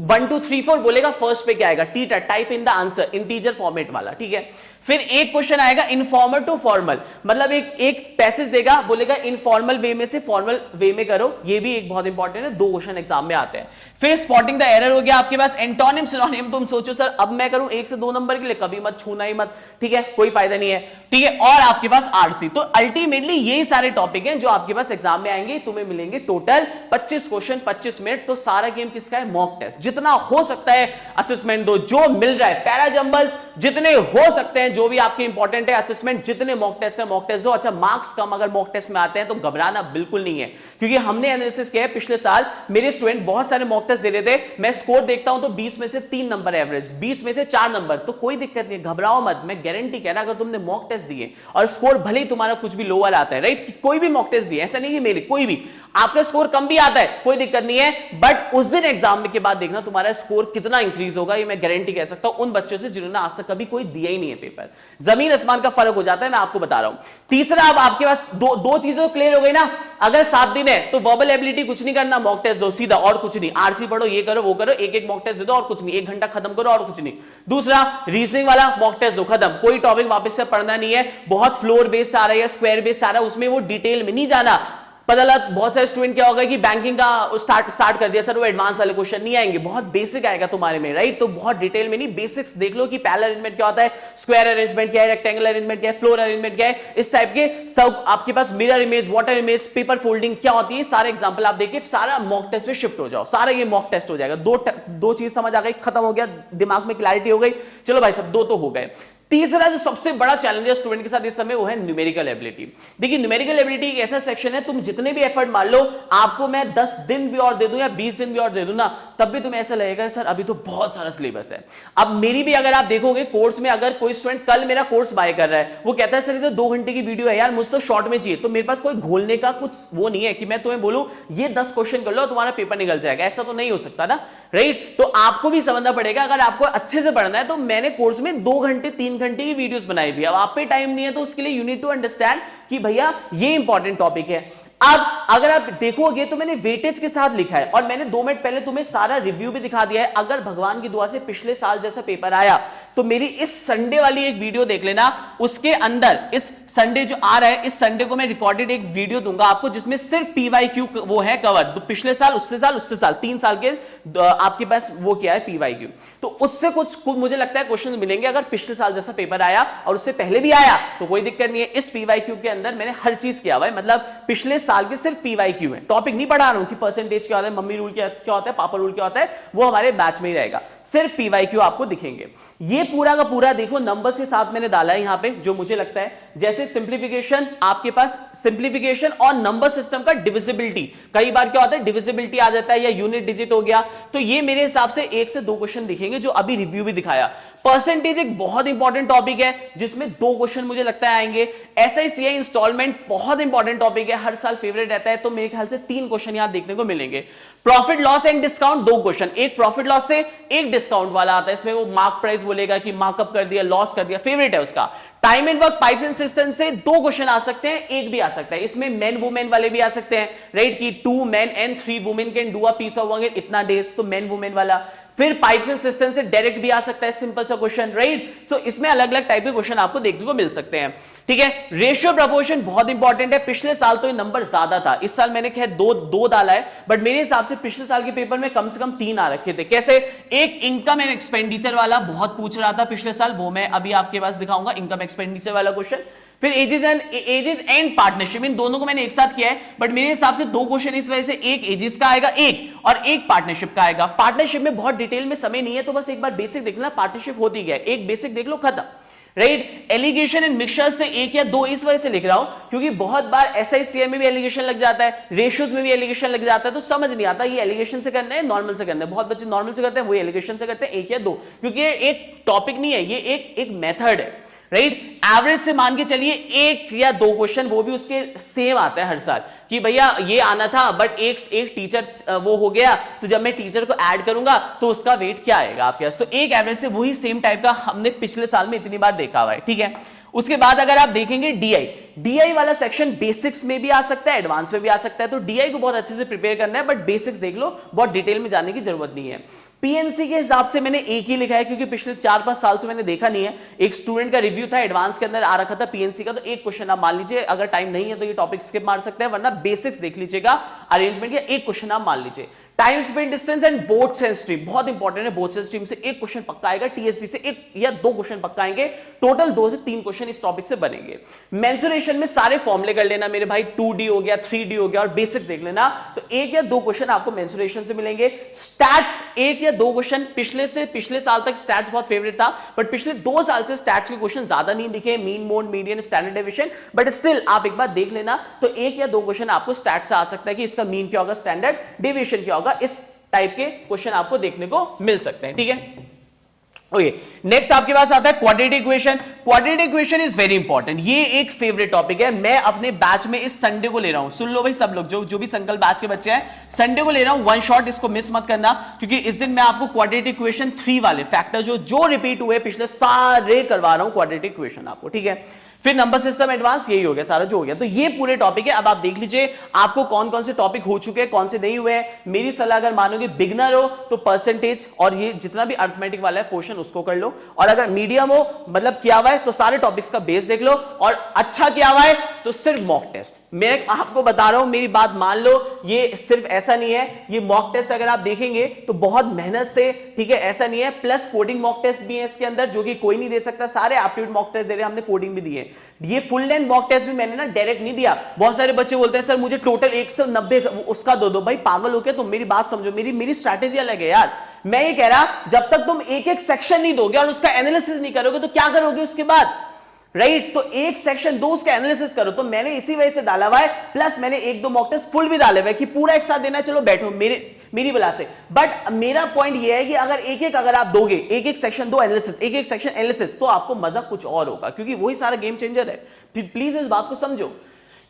1 2 3 4 बोलेगा, फर्स्ट पे क्या आएगा, theta, type in the answer, integer format वाला, ठीक है। फिर एक क्वेश्चन आएगा इनफॉर्मल टू फॉर्मल, मतलब एक पैसेज देगा, बोलेगा इनफॉर्मल वे में से फॉर्मल वे में करो, ये भी एक बहुत इंपॉर्टेंट है, 2 क्वेश्चन एग्जाम में आते हैं। फिर स्पॉटिंग द एरर हो गया आपके पास। एंटोनिम सिनोनिम, तुम सोचो सर अब मैं करूं 1 से 2 नंबर के लिए, कभी मत छूना ही मत, ठीक है, कोई फायदा नहीं है, ठीक है। और आपके पास आरसी, तो अल्टीमेटली यही सारे टॉपिक हैं जो आपके पास एग्जाम में आएंगे। तुम्हें मिलेंगे टोटल 25 क्वेश्चन 25 मिनट। तो सारा गेम किसका है, मॉक टेस्ट, जितना हो सकता है असेसमेंट दो, जो मिल रहा है पैरा जंबल्स जितने हो सकते हैं, जो भी आपके इंपॉर्टेंट है असेसमेंट, जितने मॉक टेस्ट है मॉक टेस्ट दो। अच्छा, मार्क्स कम अगर मॉक टेस्ट में आते हैं तो घबराना बिल्कुल नहीं है, क्योंकि हमने एनालिसिस किया है, पिछले साल मेरे स्टूडेंट बहुत सारे मॉक टेस्ट दे रहे थे, मैं स्कोर देखता हूं तो 20 में से 3 नंबर एवरेज, 20 में से 4 नंबर, तो कोई दिक्कत नहीं, घबराओ मत। मैं गारंटी कहना, अगर तुमने मॉक टेस्ट दिए और स्कोर भले ही तुम्हारा कुछ भी लोअर आता है, राइट, कोई भी मॉक टेस्ट दिए, ऐसा नहीं कि मेरे, कोई भी आपका स्कोर कम भी आता है, कोई दिक्कत नहीं है, बट उस दिन एग्जाम के बाद देखना तुम्हारा स्कोर कितना इंक्रीज होगा, ये मैं गारंटी कह सकता हूं उन बच्चों से जिन्होंने आज तक कभी कोई दिया ही नहीं है पेपर। जमीन आसमान का फर्क हो जाता है, मैं आपको बता रहा हूं। तीसरा, अब आपके पास दो चीजें तो क्लियर हो गई ना, अगर 7 दिन है तो वर्बल एबिलिटी कुछ नहीं करना, मॉक टेस्ट दो सीधा, और कुछ नहीं, आरसी पढ़ो, ये करो वो करो, एक एक मॉक टेस्ट दे दो और कुछ नहीं, 1 घंटा खत्म करो और कुछ नहीं। दूसरा, रीजनिंग वाला मॉक टेस्ट दो, खत्म, कोई टॉपिक वापस से पढ़ना नहीं है, बहुत फ्लोर बेस्ड आ रहा है, स्क्वायर बेस्ड आ रहा है, उसमें वो डिटेल में नहीं जाना। पता लगा बहुत सारे स्टूडेंट क्या होगा कि बैंकिंग का स्टार्ट कर दिया सर, वो एडवांस वाले क्वेश्चन नहीं आएंगे, बहुत बेसिक आएगा तुम्हारे में, राइट, तो बहुत डिटेल में नहीं, बेसिक्स देख लो कि पैरेलल अरेंजमेंट क्या होता है, स्क्वायर अरेंजमेंट क्या है, रेक्टेंगुलर अरेंजमेंट क्या है, फ्लोर अरेंजमेंट क्या है, इस टाइप के सब आपके पास, mirror image, water image, paper folding क्या होती है, सारे एग्जांपल आप देखिए, सारा मॉक टेस्ट में शिफ्ट हो जाओ, सारा ये मॉक टेस्ट हो जाएगा। दो चीज समझ आ गई, खत्म हो गया, दिमाग में क्लैरिटी हो गई, चलो भाई सब 2 तो हो गए। तीसरा जो सबसे बड़ा चैलेंज है स्टूडेंट के साथ इस समय, वो है न्यूमेरिकल एबिलिटी। देखिए, न्यूमेरिकल एबिलिटी एक ऐसा सेक्शन है, तुम जितने भी एफर्ट मार लो, आपको मैं 10 दिन भी और दे दूं या 20 दिन भी और दे दूं ना, तब भी तुम्हें ऐसा लगेगा सर अभी तो बहुत सारा सिलेबस है। अब मेरी भी अगर आप देखोगे कोर्स में, अगर कोई स्टूडेंट कल मेरा कोर्स बाय कर रहा है, वो कहता है सर ये तो 2 घंटे की वीडियो है यार, मुझे तो शॉर्ट में चाहिए, तो मेरे पास कोई घोलने का कुछ वो नहीं है कि मैं तुम्हें बोलूं ये 10 क्वेश्चन कर लो तुम्हारा पेपर निकल जाएगा, ऐसा तो नहीं हो सकता ना, राइट। तो आपको भी समझना पड़ेगा, अगर आपको अच्छे से पढ़ना है तो मैंने कोर्स में 2 घंटे 3 घंटे की वीडियोस बनाई हुई है। अब आप पे टाइम नहीं है तो उसके लिए यू नीड टू अंडरस्टैंड कि भैया ये इंपॉर्टेंट टॉपिक है। अब अगर आप देखोगे तो मैंने वेटेज के साथ लिखा है, और मैंने 2 मिनट पहले तुम्हें सारा रिव्यू भी दिखा दिया है। अगर भगवान की दुआ से पिछले साल जैसा पेपर आया तो मेरी इस संडे वाली एक वीडियो देख लेना, उसके अंदर इस संडे जो आ रहा है, इस संडे को मैं रिकॉर्डेड एक वीडियो दूंगा आपको, जिसमें सिर्फ पीवाईक्यू वो है कवर, तो पिछले साल, उससे साल 3 साल के आपके पास वो क्या है पीवाईक्यू, तो उससे कुछ मुझे लगता है क्वेश्चन मिलेंगे। अगर पिछले साल जैसा पेपर आया और उससे पहले भी आया तो कोई दिक्कत नहीं है, इस पीवाईक्यू के अंदर मैंने हर चीज किया हुआ है, मतलब पिछले साल के सिर्फ पीवाईक्यू है, टॉपिक नहीं पढ़ा रहा हूं कि परसेंटेज क्या होता है, मम्मी रूल क्या होता है, पापा रूल क्या होता है, वो हमारे बैच में ही रहेगा, सिर्फ पीवाईक्यू आपको दिखेंगे। ये पूरा का पूरा देखो नंबर्स के साथ मैंने डाला है यहां पे, जो मुझे लगता है, जैसे सिंप्लीफिकेशन, आपके पास सिंप्लीफिकेशन और नंबर सिस्टम का डिविजिबिलिटी, कई बार क्या होता है डिविजिबिलिटी आ जाता है या यूनिट डिजिट हो गया, तो ये मेरे हिसाब से 1 से 2 क्वेश्चन दिखेंगे, जो अभी रिव्यू भी दिखाया। परसेंटेज एक बहुत इंपॉर्टेंट टॉपिक है, जिसमें 2 क्वेश्चन मुझे लगता है आएंगे। एसआईसीआई इंस्टॉलमेंट बहुत इंपॉर्टेंट टॉपिक है, हर साल फेवरेट रहता है, तो मेरे ख्याल से 3 क्वेश्चन यहां देखने को मिलेंगे। Profit loss and discount 2 question, एक प्रॉफिट लॉस से, एक डिस्काउंट वाला आता है, इसमें वो मार्क प्राइस बोलेगा कि मार्कअप कर दिया, लॉस कर दिया, फेवरेट है उसका। Time and work pipes and system से 2 क्वेश्चन आ सकते हैं, एक भी आ सकता है, इसमें मेन वुमेन वाले भी आ सकते हैं, राइट, कि 2 men and 3 women can do a piece of work in इतना डेज, तो मेन वुमेन वाला। फिर पाइप्स एंड सिस्टम से डायरेक्ट भी आ सकता है, सिंपल सा क्वेश्चन, राइट। तो इसमें अलग अलग टाइप के क्वेश्चन आपको देखने को मिल सकते हैं, ठीक है। रेशियो प्रपोर्शन बहुत इंपॉर्टेंट है। पिछले साल तो ये नंबर ज्यादा था, इस साल मैंने खैर दो डाला है, बट मेरे हिसाब से पिछले साल के पेपर में कम से कम 3 आ रखे थे। कैसे? एक इनकम एंड एक्सपेंडिचर वाला बहुत पूछ रहा था पिछले साल, वो मैं अभी आपके पास दिखाऊंगा, इनकम एक्सपेंडिचर वाला क्वेश्चन। फिर एजेस एंड पार्टनरशिप, इन दोनों को मैंने एक साथ किया है, बट मेरे हिसाब से 2 क्वेश्चन इस वजह से, एक एजेस का आएगा एक, और एक पार्टनरशिप का आएगा। पार्टनरशिप में बहुत डिटेल में समय नहीं है, तो बस एक बार बेसिक देख लेना, पार्टनरशिप होती क्या है, एक बेसिक देख लो, खत्म, राइट। एलिगेशन एंड मिक्सचर से 1 या 2 इस वजह से लिख रहा हूं क्योंकि बहुत बार SICM में भी एलिगेशन लग जाता है, रेशियोज में भी एलिगेशन लग जाता है, तो समझ नहीं आता ये एलिगेशन से करना है नॉर्मल से करना है। बहुत बच्चे नॉर्मल से करते हैं, वो एलिगेशन से करते हैं 1 या 2, क्योंकि ये एक टॉपिक नहीं है, ये एक मेथड है, राइट। एवरेज से मान के चलिए 1 या 2 क्वेश्चन, वो भी उसके सेम आता है हर साल कि भैया ये आना था, बट एक टीचर वो हो गया, तो जब मैं टीचर को ऐड करूंगा तो उसका वेट क्या आएगा आपके पास। तो एक एवरेज से वही सेम टाइप का हमने पिछले साल में इतनी बार देखा हुआ है, ठीक है। उसके बाद अगर आप देखेंगे डीआई वाला सेक्शन बेसिक्स में भी आ सकता है, एडवांस में भी आ सकता है, तो डीआई को बहुत अच्छे से प्रिपेयर करना है, बट बेसिक्स देख लो, बहुत डिटेल में जाने की जरूरत नहीं है। पीएनसी के हिसाब से मैंने एक ही लिखा है क्योंकि पिछले 4-5 साल से मैंने देखा नहीं है। एक स्टूडेंट का रिव्यू था, एडवांस के अंदर आ रखा था पीएनसी का, तो एक क्वेश्चन आप मान लीजिए, अगर टाइम नहीं है तो ये टॉपिक स्किप मार सकते हैं, वरना बेसिक्स देख लीजिएगा अरेंजमेंट का, एक क्वेश्चन आप मान लीजिए। Time spend distance and both sense stream बहुत इंपॉर्टेंट है, बोथ सेंस स्ट्रीम से एक क्वेश्चन पक्का आएगा, टीएसडी से 1 या 2 क्वेश्चन पक्का आएंगे, टोटल 2 से 3 क्वेश्चन इस टॉपिक से बनेंगे। मेंसुरेशन में सारे फॉर्मूले कर लेना मेरे भाई, 2D हो गया, 3D हो गया, और बेसिक देख लेना, तो 1 या 2 क्वेश्चन आपको मेंसुरेशन से मिलेंगे। स्टैट्स 1 या 2 क्वेश्चन, पिछले साल तक स्टैट्स बहुत फेवरेट था, बट पिछले 2 साल से स्टैट्स के क्वेश्चन ज्यादा नहीं दिखे, mean mode, median, standard deviation, but still आप एक बार देख लेना, तो 1 या 2 क्वेश्चन आपको स्टैट्स से आ सकता है कि इसका मीन क्या होगा, स्टैंडर्ड डेविएशन क्या होगा, इस टाइप के क्वेश्चन आपको देखने को मिल सकते हैं, ठीक है। ओके, नेक्स्ट आपके पास आता है quadratic equation. Quadratic equation is very important, ये एक फेवरेट टॉपिक है। मैं अपने बैच में इस संडे को ले रहा हूं, सुन लो भाई सब लोग, जो भी संकल्प बैच के बच्चे हैं, संडे को ले रहा हूं, वन शॉट, इसको मिस मत करना, क्योंकि इस दिन मैं आपको क्वाड्रेटिक इक्वेशन 3 वाले फैक्टर जो रिपीट हुए पिछले सारे करवा रहा हूं क्वाड्रेटिक इक्वेशन आपको, ठीक है। फिर नंबर सिस्टम एडवांस, यही हो गया सारा जो हो गया, तो ये पूरे टॉपिक है। अब आप देख लीजिए आपको कौन कौन से टॉपिक हो चुके हैं, कौन से नहीं हुए हैं। मेरी सलाह अगर मानोगे बिगनर हो तो परसेंटेज और ये जितना भी अर्थमेटिक वाला है पोर्शन उसको कर लो, और अगर मीडियम हो मतलब किया हुआ है तो सारे टॉपिक्स का बेस देख लो, और अच्छा किया हुआ है तो सिर्फ मॉक टेस्ट। मैं आपको बता रहा हूं, मेरी बात मान लो, ये सिर्फ ऐसा नहीं है, ये मॉक टेस्ट अगर आप देखेंगे तो बहुत मेहनत से, ठीक है, ऐसा नहीं है। प्लस कोडिंग मॉक टेस्ट भी है इसके अंदर, जो कि कोई नहीं दे सकता, सारे एप्टीट्यूड मॉक टेस्ट दे रहे हैं, हमने कोडिंग भी दी है। ये फुल लेंथ मॉक टेस्ट भी मैंने ना डायरेक्ट नहीं दिया। बहुत सारे बच्चे बोलते हैं सर मुझे टोटल 190 उसका दो। भाई पागल हो गया तुम, मेरी बात समझो, मेरी स्ट्रैटेजी अलग है यार। मैं ये कह रहा, जब तक तुम एक एक सेक्शन नहीं दोगे और उसका एनालिसिस नहीं करोगे तो क्या करोगे उसके बाद, राइट। तो एक सेक्शन दो, उसका एनालिसिस करो, तो मैंने इसी वजह से डाला हुआ है। प्लस मैंने 1-2 मॉक टेस्ट फुल भी डाले हुए कि पूरा एक साथ देना, चलो बैठो मेरी बला से। बट मेरा पॉइंट ये है कि अगर एक अगर आप दोगे, एक सेक्शन दो एनालिसिस, एक सेक्शन एनालिसिस, तो आपको मजा कुछ और होगा, क्योंकि वही सारा गेम चेंजर है। प्लीज इस बात को समझो,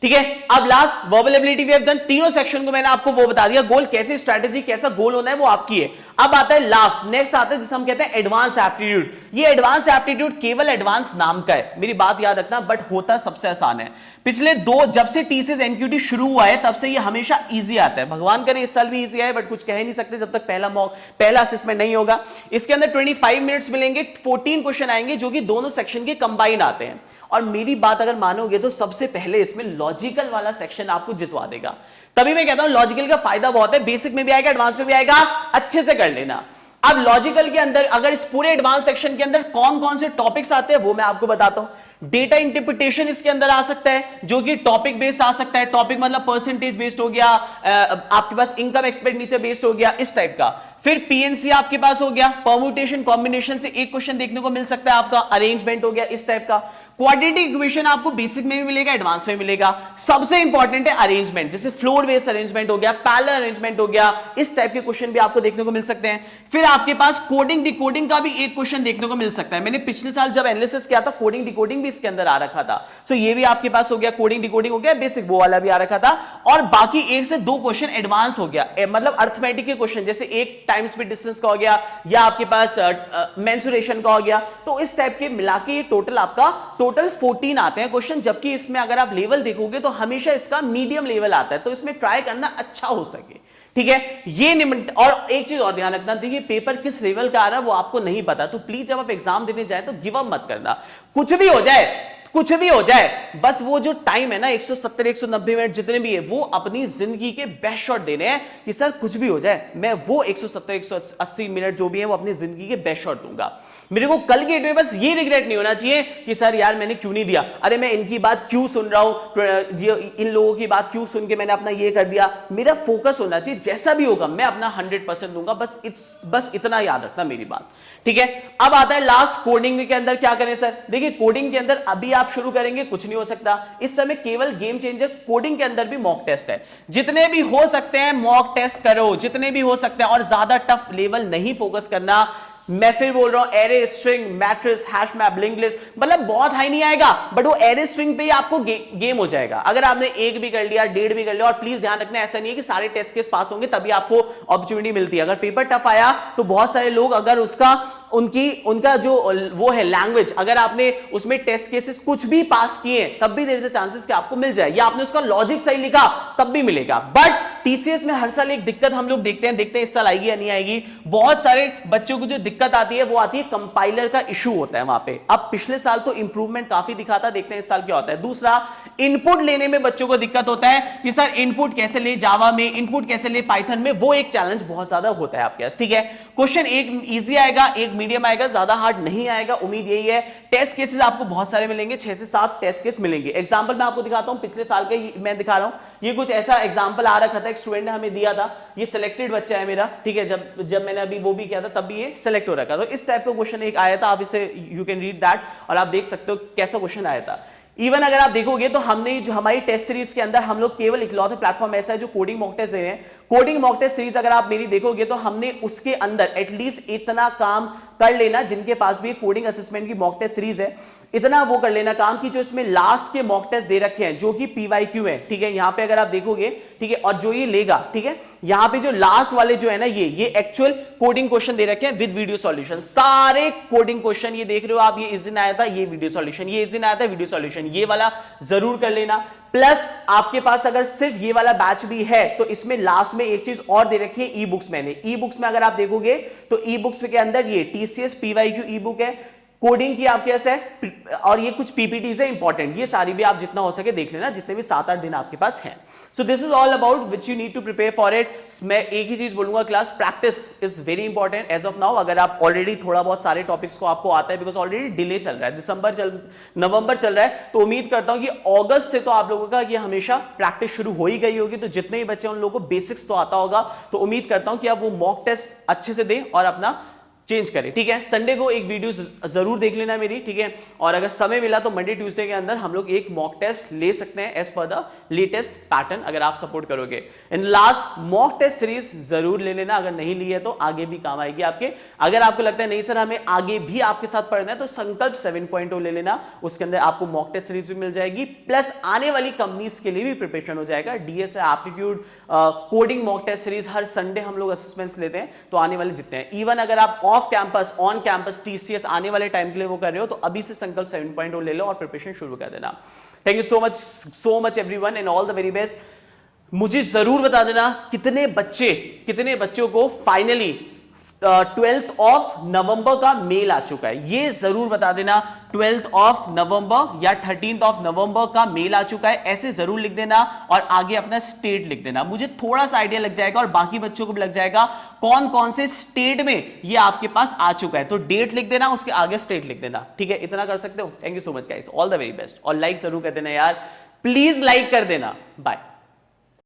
ठीक है। अब last verbal ability we have done, तीनों सेक्शन को मैंने आपको वो बता दिया, गोल कैसे, स्ट्रैटेजी कैसा गोल होना है वो आपकी है। अब आता है लास्ट, नेक्स्ट आता है जिसे हम कहते हैं एडवांस एप्टीट्यूड। ये एडवांस एप्टीट्यूड केवल एडवांस नाम का है, मेरी बात याद रखना, बट होता सबसे आसान है। पिछले जब से टीसीएस एनक्यूटी शुरू हुआ है तब से ये हमेशा इजी आता है। भगवान करे इस साल भी इजी आए, बट कुछ कह नहीं सकते जब तक पहला असेसमेंट नहीं होगा। इसके अंदर 25 मिनट्स मिलेंगे, 14 क्वेश्चन आएंगे जो कि दोनों सेक्शन के कंबाइन आते हैं। और मेरी बात अगर मानोगे तो सबसे पहले इसमें लॉजिकल वाला सेक्शन आपको जितवा देगा। तभी मैं कहता हूं लॉजिकल का फायदा बहुत है, बेसिक में भी आएगा, एडवांस में भी आएगा, अच्छे से कर लेना। अब लॉजिकल के अंदर अगर इस पूरे एडवांस सेक्शन के अंदर कौन कौन से टॉपिक्स आते हैं वो मैं आपको बताता हूं। डेटा इंटरप्रिटेशन इसके अंदर आ सकता है, जो कि टॉपिक बेस्ड आ सकता है। टॉपिक मतलब परसेंटेज बेस्ड हो गया, आपके पास इनकम एक्सपेंडिचर बेस्ड हो गया, इस टाइप का। फिर पीएनसी आपके पास हो गया, परम्यूटेशन कॉम्बिनेशन से एक क्वेश्चन देखने को मिल सकता है आपका, अरेंजमेंट हो गया, इस टाइप का। क्वाड्रेटिक इक्वेशन आपको बेसिक में भी मिलेगा, एडवांस में मिलेगा। सबसे इंपॉर्टेंट है अरेंजमेंट, जैसे फ्लोर बेस्ड अरेंजमेंट हो गया, पैरेलल अरेंजमेंट हो गया, इस टाइप के क्वेश्चन भी आपको देखने को मिल सकते हैं। फिर आपके पास कोडिंग डिकोडिंग का भी एक क्वेश्चन देखने को मिल सकता है। मैंने पिछले साल जब एनालिसिस किया था, कोडिंग डिकोडिंग भी इसके अंदर आ रखा था, सो ये भी आपके पास हो गया, कोडिंग डिकोडिंग हो गया, बेसिक वो वाला भी आ रखा था। और बाकी 1 से 2 क्वेश्चन एडवांस हो गया, मतलब अर्थमेटिक के क्वेश्चन, जैसे एक टाइम स्पीड डिस्टेंस का हो गया, या आपके पास मेंसुरेशन का हो गया। तो इस टाइप के मिला के टोटल 14 आते हैं क्वेश्चन, जबकि इसमें अगर आप लेवल देखोगे तो हमेशा इसका मीडियम लेवल आता है, तो इसमें ट्राई करना अच्छा हो सके, ठीक है, और एक चीज और ध्यान रखना, देखिए पेपर किस लेवल का आ रहा है वो आपको नहीं पता, तो प्लीज जब आप एग्जाम देने जाए तो गिव अप मत करना, कुछ भी हो जाए, कुछ भी हो जाए, बस वो जो टाइम है ना 170 190 मिनट जितने भी है वो अपनी जिंदगी के बेस्ट शॉट देने हैं कि सर कुछ भी हो जाए मैं वो 170 180 मिनट जो भी है वो अपनी जिंदगी के बेस्ट शॉट दूंगा। मेरे को कल के डेट में बस ये रिग्रेट नहीं होना चाहिए कि सर यार मैंने क्यों नहीं दिया, अरे मैं इनकी बात क्यों सुन रहा हूं, इन लोगों की बात क्यों सुन के मैंने अपना ये कर दिया। मेरा फोकस होना चाहिए जैसा भी होगा मैं अपना 100% दूंगा, बस इतना याद रखना मेरी बात, ठीक है। अब आता है लास्ट, कोडिंग के अंदर क्या करें सर। देखिए कोडिंग के अंदर अभी आप शुरू करेंगे कुछ नहीं हो सकता, इस समय केवल गेम चेंजर कोडिंग के अंदर भी मॉक टेस्ट है, जितने भी हो सकते हैं मॉक टेस्ट करो, जितने भी हो सकते हैं, और ज्यादा टफ लेवल नहीं फोकस करना। मैं फिर बोल रहा हूं array string matrix hash map link list, मतलब बहुत हाई नहीं आएगा बट वो एरे स्ट्रिंग पे ही आपको गेम हो जाएगा अगर आपने 1 भी कर लिया 1.5 भी कर लिया। और प्लीज ध्यान रखना ऐसा नहीं है कि सारे टेस्ट केस पास होंगे तभी आपको अपॉर्चुनिटी मिलती है, अगर पेपर टफ आया तो बहुत सारे लोग अगर उनका जो वो है लैंग्वेज, अगर आपने उसमें टेस्ट केसेस कुछ भी पास किए तब भी देयर इज अ चांसेस कि आपको मिल जाए, या आपने उसका लॉजिक सही लिखा तब भी मिलेगा। बट टीसीएस में हर साल एक दिक्कत हम लोग देखते हैं इस साल आएगी या नहीं आएगी। बहुत सारे बच्चों को जो दिक्कत आती है वो आती है कंपाइलर का इशू होता है वहां पे। अब पिछले साल तो इंप्रूवमेंट काफी दिखाता, देखते हैं इस साल क्या होता है। दूसरा, इनपुट लेने में बच्चों को दिक्कत होता है कि सर इनपुट कैसे ले जावा में, इनपुट कैसे ले पाइथन में, वो एक चैलेंज बहुत ज्यादा होता है आपके पास, ठीक है। क्वेश्चन एक इजी आएगा, एक मीडियम आएगा, ज्यादा हार्ड नहीं आएगा, उम्मीद यही है। टेस्ट केसेस आपको बहुत सारे मिलेंगे, 6 से 7 टेस्ट केस मिलेंगे। एग्जांपल मैं आपको दिखाता हूं, पिछले साल के मैं दिखा रहा हूं, ये कुछ ऐसा एग्जांपल आ रखा था, एक स्टूडेंट ने हमें दिया था, ये सिलेक्टेड बच्चा है मेरा, ठीक है। जब मैंने अभी वो भी किया था तब भी ये सिलेक्ट हो रखा था। तो इस टाइप का क्वेश्चन एक आया था, आप इसे यू कैन रीड दैट और आप देख सकते हो कैसा क्वेश्चन आया था। इवन अगर आप देखोगे तो हमने जो हमारी टेस्ट सीरीज के अंदर हम लोग केवल इकलौते प्लेटफॉर्म ऐसा है जो कोडिंग मॉक टेस्ट दे रहे हैं। कोडिंग मॉक टेस्ट सीरीज अगर आप मेरी देखोगे तो हमने उसके अंदर एटलीस्ट इतना काम कर लेना, जिनके पास भी कोडिंग असेसमेंट की मॉक टेस्ट सीरीज है, इतना वो कर लेना काम की जो इसमें लास्ट के मॉक टेस्ट दे रखे हैं जो कि पीवाईक्यू है, ठीक है। यहां पे अगर आप देखोगे, ठीक है, और जो ये लेगा, ठीक है, यहां पे जो लास्ट वाले जो है ना, ये एक्चुअल कोडिंग क्वेश्चन दे रखे हैं विद वीडियो सॉल्यूशन। सारे कोडिंग क्वेश्चन ये देख रहे हो आप, ये इस दिन आया था, ये वीडियो सॉल्यूशन, ये इस दिन आया था वीडियो सॉल्यूशन, ये वाला जरूर कर लेना। प्लस आपके पास अगर सिर्फ ये वाला बैच भी है तो इसमें लास्ट में एक चीज और दे रखी है, ई बुक्स। मैंने ई बुक्स में अगर आप देखोगे तो ई बुक्स के अंदर ये टीसीएस पीवाईक्यू ई बुक है, कोडिंग की आपके पास है, और ये कुछ पीपीटीज है इंपॉर्टेंट, ये सारी भी आप जितना हो सके देख लेना, जितने भी 7-8 दिन आपके पास हैं। So this is all about which you need to prepare for it. मैं एक ही चीज बोलूंगा, class practice is very important as of now. अगर आप ऑलरेडी थोड़ा बहुत सारे टॉपिक्स को आपको आता है, बिकॉज ऑलरेडी डिले चल रहा है, नवंबर चल रहा है, तो उम्मीद करता हूं कि अगस्त से तो आप लोगों का ये हमेशा प्रैक्टिस शुरू हो ही गई होगी। तो जितने ही बच्चे उन लोगों को बेसिक्स तो आता होगा, तो उम्मीद करता हूं कि आप वो मॉक टेस्ट अच्छे से दें और अपना चेंज करें, ठीक है। संडे को एक वीडियो जरूर देख लेना मेरी, ठीक है। और अगर समय मिला तो मंडे ट्यूसडे के अंदर हम लोग एक मॉक टेस्ट ले सकते हैं as per the latest pattern, अगर आप सपोर्ट करोगे। इन लास्ट मॉक टेस्ट सीरीज जरूर ले लेना, अगर नहीं ली है तो आगे भी काम आएगी आपके। अगर आपको लगता है नहीं सर हमें आगे भी आपके साथ पढ़ना है, तो संकल्प 7.0 ले लेना, उसके अंदर आपको मॉक टेस्ट सीरीज भी मिल जाएगी, प्लस आने वाली कंपनीज के लिए भी प्रिपरेशन हो जाएगा। DSA aptitude coding mock test series हर संडे हम लोग असेसमेंट्स लेते हैं, तो आने वाले जितने हैं, इवन अगर आप off campus on campus TCS आने वाले टाइम के लिए वो कर रहे हो, तो अभी से संकल्प 7.0 ले लो और प्रिपरेशन शुरू कर देना। Thank you so much everyone and all the very best. मुझे जरूर बता देना कितने बच्चों को फाइनली 12th ऑफ नवंबर का मेल आ चुका है, ये जरूर बता देना। 12th ऑफ नवंबर या 13th ऑफ नवंबर का मेल आ चुका है, ऐसे जरूर लिख देना और आगे अपना स्टेट लिख देना। मुझे थोड़ा सा आइडिया लग जाएगा और बाकी बच्चों को भी लग जाएगा कौन कौन से स्टेट में ये आपके पास आ चुका है। तो डेट लिख देना, उसके आगे स्टेट लिख देना, ठीक है। इतना कर सकते हो। Thank you so much guys, all the very best. और लाइक जरूर कर देना यार, प्लीज लाइक कर देना। बाय।